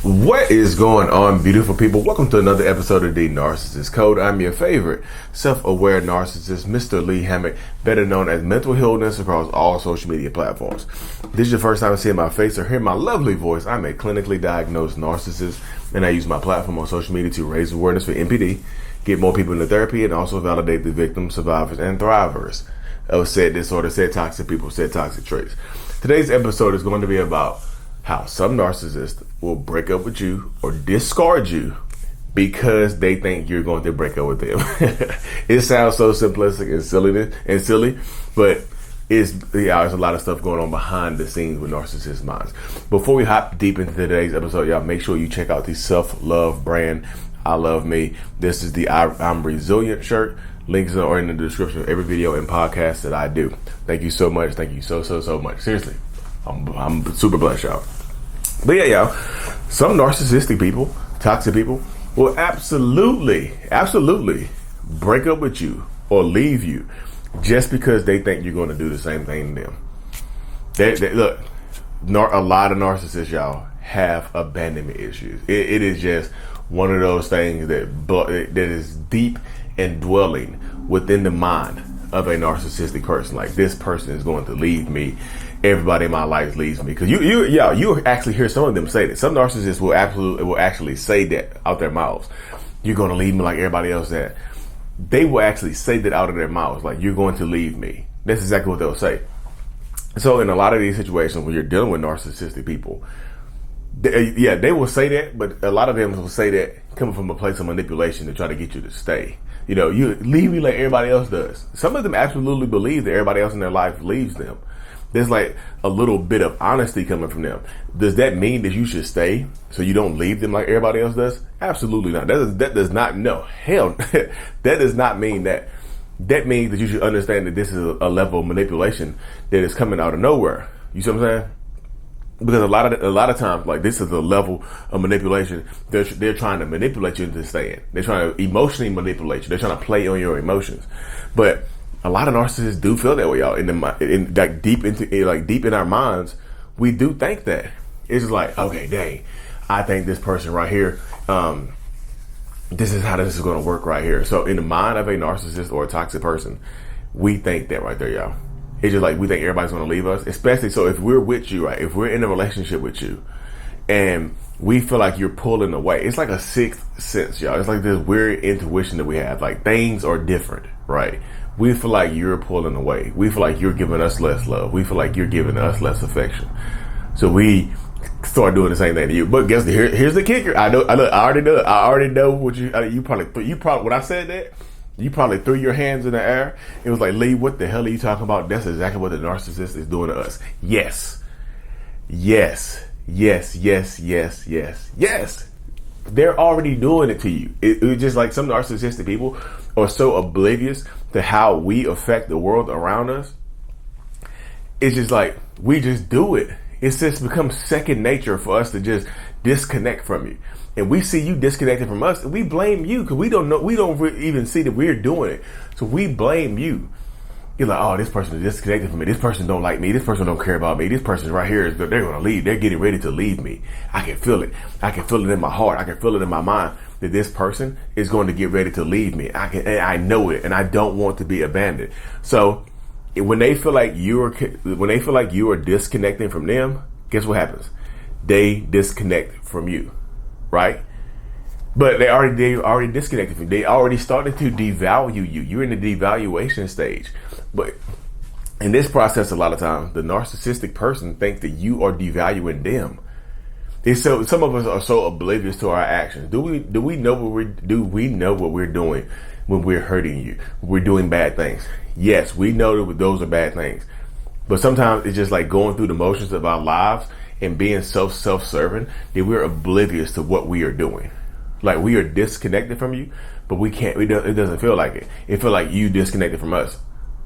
What is going on, beautiful people? Welcome to another episode of the Narcissists Code. I'm your favorite self-aware narcissist, Mr. Lee Hammock, better known as Mental Healness across all social media platforms. If this is your first time seeing my face or hearing my lovely voice, I'm a clinically diagnosed narcissist, and I use my platform on social media to raise awareness for NPD, get more people into therapy, and also validate the victims, survivors, and thrivers of said disorder, said toxic people, said toxic traits. Today's episode is going to be about how some narcissists will break up with you or discard you because they think you're going to break up with them. It sounds so simplistic and silly, but there's a lot of stuff going on behind the scenes with narcissist minds. Before we hop deep into today's episode, y'all make sure you check out the self-love brand, I Love Me. This is the I'm Resilient shirt. Links are in the description of every video and podcast that I do. Thank you so much. Thank you so much. Seriously, I'm super blessed, y'all. But yeah, y'all, some narcissistic people, toxic people, will absolutely break up with you or leave you just because they think you're going to do the same thing to them. Look, a lot of narcissists, y'all, have abandonment issues. It is just one of those things that is deep and dwelling within the mind of a narcissistic person. Like, this person is going to leave me. Everybody in my life leaves me. Because you actually hear some of them say that. Some narcissists will actually say that out their mouths. You're going to leave me like everybody else that. They will actually say that out of their mouths, like, you're going to leave me. That's exactly what they'll say. So in a lot of these situations when you're dealing with narcissistic people, they will say that, but a lot of them will say that coming from a place of manipulation to try to get you to stay. You know, you leave me like everybody else does. Some of them absolutely believe that everybody else in their life leaves them. There's like a little bit of honesty coming from them. Does that mean that you should stay so you don't leave them like everybody else does? Absolutely not. That does not, no, hell, that does not mean that. That means that you should understand that this is a level of manipulation that is coming out of nowhere. You see what I'm saying? Because a lot of times, like, this is a level of manipulation. They're trying to manipulate you into staying. They're trying to emotionally manipulate you. They're trying to play on your emotions. But a lot of narcissists do feel that way, y'all. Deep in our minds, we do think that. It's just like, okay, dang, I think this person right here, this is how this is going to work right here. So in the mind of a narcissist or a toxic person, we think that right there, y'all. It's just like we think everybody's going to leave us, especially so if we're with you, right? If we're in a relationship with you and we feel like you're pulling away, it's like a sixth sense, y'all. It's like this weird intuition that we have. Like, things are different, right? We feel like you're pulling away. We feel like you're giving us less love. We feel like you're giving us less affection. So we start doing the same thing to you. But guess here's the kicker. I already know what you probably when I said that, you probably threw your hands in the air. It was like, Lee, what the hell are you talking about? That's exactly what the narcissist is doing to us. Yes. They're already doing it to you. It's just like some narcissistic people are so oblivious to how we affect the world around us. It's just like, we just do it. It's just become second nature for us to just disconnect from you. And we see you disconnected from us, and we blame you because we don't even see that we're doing it. So we blame you. You're like, oh, this person is disconnected from me. This person don't like me. This person don't care about me. This person right here, they're going to leave. They're getting ready to leave me. I can feel it. I can feel it in my heart. I can feel it in my mind that this person is going to get ready to leave me. I know it, and I don't want to be abandoned. So when they feel like you are disconnecting from them, guess what happens? They disconnect from you, right? But they already disconnected from you. They already started to devalue you. You're in the devaluation stage. But in this process, a lot of times, the narcissistic person thinks that you are devaluing them. So some of us are so oblivious to our actions. Do we know what we're doing when we're hurting you? We're doing bad things. Yes, we know that those are bad things. But sometimes it's just like going through the motions of our lives and being so self-serving that we're oblivious to what we are doing. Like, we are disconnected from you, but we can't. It doesn't feel like it. It feels like you disconnected from us.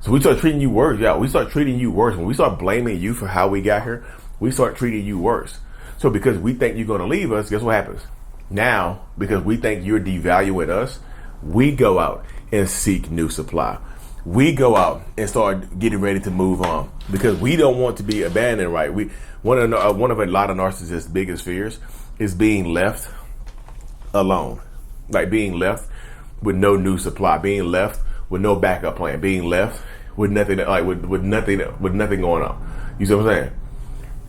So we start treating you worse. Yeah, we start treating you worse. When we start blaming you for how we got here, we start treating you worse. So because we think you're going to leave us, guess what happens? Now, because we think you're devaluing us, we go out and seek new supply. we go out and start getting ready to move on because we don't want to be abandoned, right? One of a lot of narcissists' biggest fears is being left alone, like being left with no new supply, being left with no backup plan, being left with nothing, like with nothing going on. You see what I'm saying?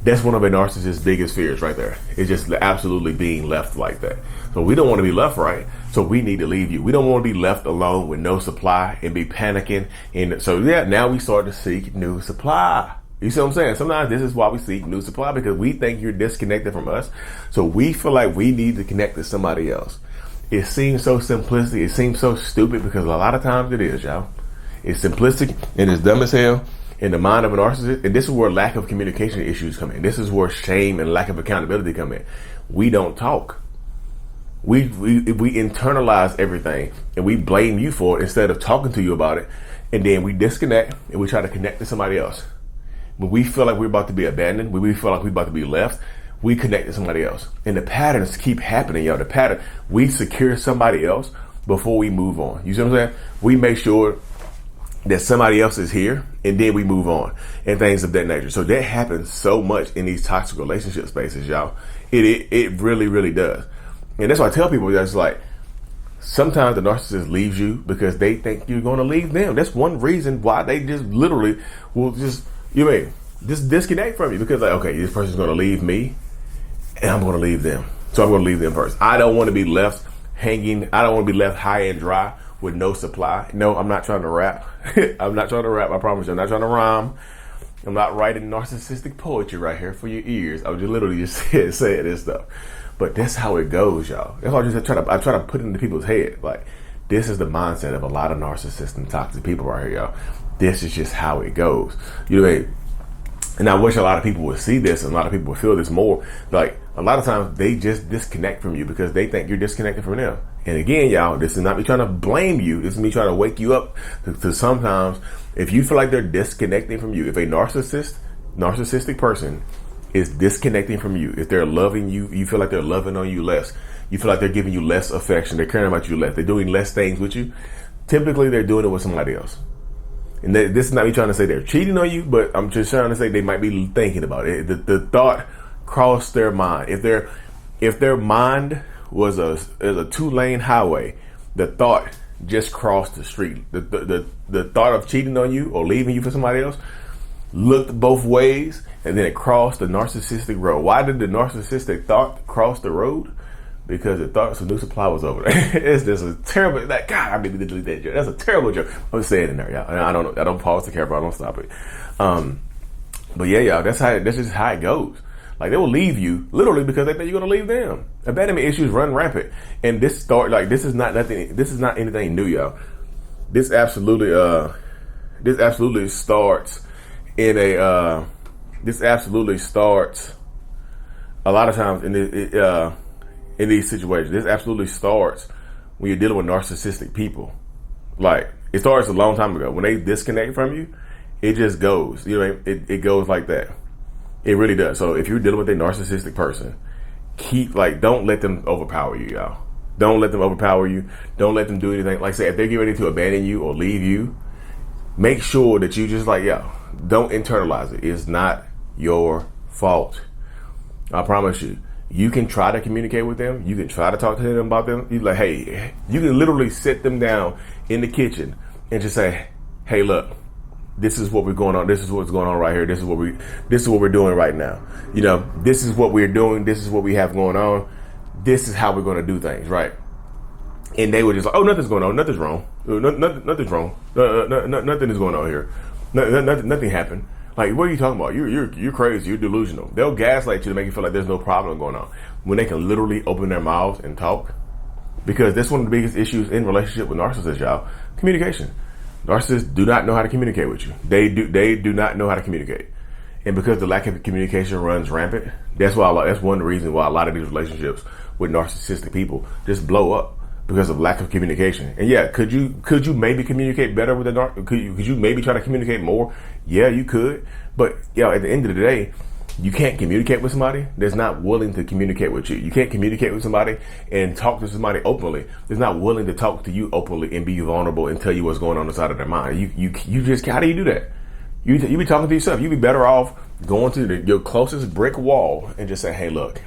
That's one of a narcissist's biggest fears right there. It's just absolutely being left like that. So we don't want to be left, right? So we need to leave you. We don't want to be left alone with no supply and be panicking. And so now we start to seek new supply. You see what I'm saying? Sometimes this is why we seek new supply, because we think you're disconnected from us. So we feel like we need to connect to somebody else. It seems so simplistic. It seems so stupid, because a lot of times it is, y'all. It's simplistic and it's dumb as hell in the mind of a narcissist. And this is where lack of communication issues come in. This is where shame and lack of accountability come in. We don't talk. We internalize everything and we blame you for it instead of talking to you about it. And then we disconnect and we try to connect to somebody else. When we feel like we're about to be abandoned, when we feel like we're about to be left, we connect to somebody else. And the patterns keep happening, yo. The pattern, we secure somebody else before we move on. You see what I'm saying? We make sure that somebody else is here, and then we move on and things of that nature. So that happens so much in these toxic relationship spaces, y'all. It really, really does. And that's why I tell people, that's like, sometimes the narcissist leaves you because they think you're going to leave them. That's one reason why they just literally will just, just disconnect from you, because like, okay, this person's going to leave me and I'm going to leave them. So I'm going to leave them first. I don't want to be left hanging. I don't want to be left high and dry with no supply. No, I'm not trying to rap. I'm not trying to rap. I promise you. I'm not trying to rhyme. I'm not writing narcissistic poetry right here for your ears. I was just literally just saying this stuff. But that's how it goes, y'all. That's why I try to put it into people's head. Like, this is the mindset of a lot of narcissistic and toxic people right here, y'all. This is just how it goes. You know what I mean? And I wish a lot of people would see this and a lot of people would feel this more. Like, a lot of times they just disconnect from you because they think you're disconnected from them. And again, y'all, this is not me trying to blame you. This is me trying to wake you up to sometimes, if you feel like they're disconnecting from you, if a narcissistic person is disconnecting from you, if they're loving you, you feel like they're loving on you less, you feel like they're giving you less affection, they're caring about you less, they're doing less things with you, typically they're doing it with somebody else. And this is not me trying to say they're cheating on you, but I'm just trying to say they might be thinking about it. The thought crossed their mind. If their mind was a 2-lane highway, the thought just crossed the street. The thought of cheating on you or leaving you for somebody else looked both ways, and then it crossed the narcissistic road. Why did the narcissistic thought cross the road? Because it thought some new supply was over there. It's just a terrible, like, God, I need to delete that joke. That's a terrible joke. I'm just saying it in there, y'all. I don't pause the camera. I don't stop it. But yeah, y'all, that's just how it goes. Like, they will leave you literally because they think you're going to leave them. Abandonment issues run rampant. And this is not anything new, y'all. This absolutely starts a lot of times in these situations. This absolutely starts when you're dealing with narcissistic people. Like, it starts a long time ago. When they disconnect from you, it just goes. You know what I mean? It goes like that. It really does. So if you're dealing with a narcissistic person, don't let them overpower you, y'all. Don't let them overpower you. Don't let them do anything. Like, say, if they get ready to abandon you or leave you, make sure that you just don't internalize it. It's not your fault. I promise you. You can try to communicate with them. You can try to talk to them about them. You're like, hey, you can literally sit them down in the kitchen and just say, hey, look, this is what we're going on. This is what's going on right here. This is what we're doing right now. This is what we're doing. This is what we have going on. This is how we're going to do things, right? And they were just like, oh, nothing's going on. Nothing's wrong. Nothing's wrong. Nothing is going on here. Nothing happened. Like, what are you talking about? You're crazy. You're delusional. They'll gaslight you to make you feel like there's no problem going on when they can literally open their mouths and talk. Because that's one of the biggest issues in relationship with narcissists, y'all. Communication. Narcissists do not know how to communicate with you. They do not know how to communicate. And because the lack of communication runs rampant, that's one of the reasons why a lot of these relationships with narcissistic people just blow up, because of lack of communication. And yeah, could you maybe communicate better with could you maybe try to communicate more? Yeah, you could. But at the end of the day, You can't communicate with somebody that's not willing to communicate with you. You can't communicate with somebody and talk to somebody openly that's not willing to talk to you openly and be vulnerable and tell you what's going on inside of their mind. You just, how do you do that? You be talking to yourself. You be better off going to your closest brick wall and just say, hey, look,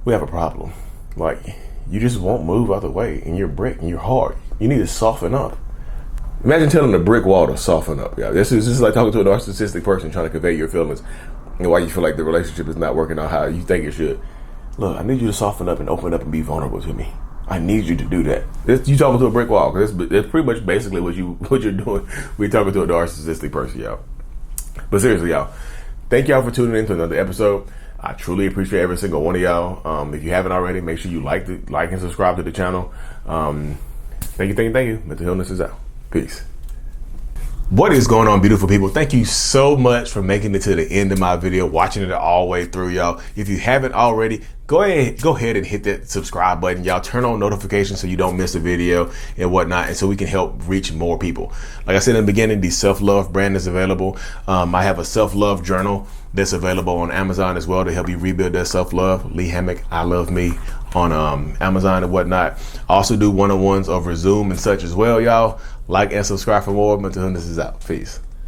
we have a problem. Like, you just won't move out of the way, and you're brick and you're hard. You need to soften up. Imagine telling the brick wall to soften up. Yeah, this is like talking to a narcissistic person trying to convey your feelings and why you feel like the relationship is not working out how you think it should. Look, I need you to soften up and open up and be vulnerable to me. I need you to do that. You talking to a brick wall, because it's pretty much basically what you're doing. We're talking to a narcissistic person, y'all. But seriously, y'all, thank y'all for tuning in to another episode. I truly appreciate every single one of y'all. If you haven't already, make sure you like and subscribe to the channel. Thank you. Mental Illness is out. Peace. What is going on, beautiful people? Thank you so much for making it to the end of my video, watching it all the way through, y'all. If you haven't already, go ahead and hit that subscribe button, y'all. Turn on notifications so you don't miss a video and whatnot, and so we can help reach more people. Like I said in the beginning, the self-love brand is available. I have a self-love journal that's available on Amazon as well to help you rebuild that self-love. Lee Hammock, I Love Me, on Amazon and whatnot. I also do one-on-ones over Zoom and such as well, y'all. Like and subscribe for more. Mental Illness is out. Peace.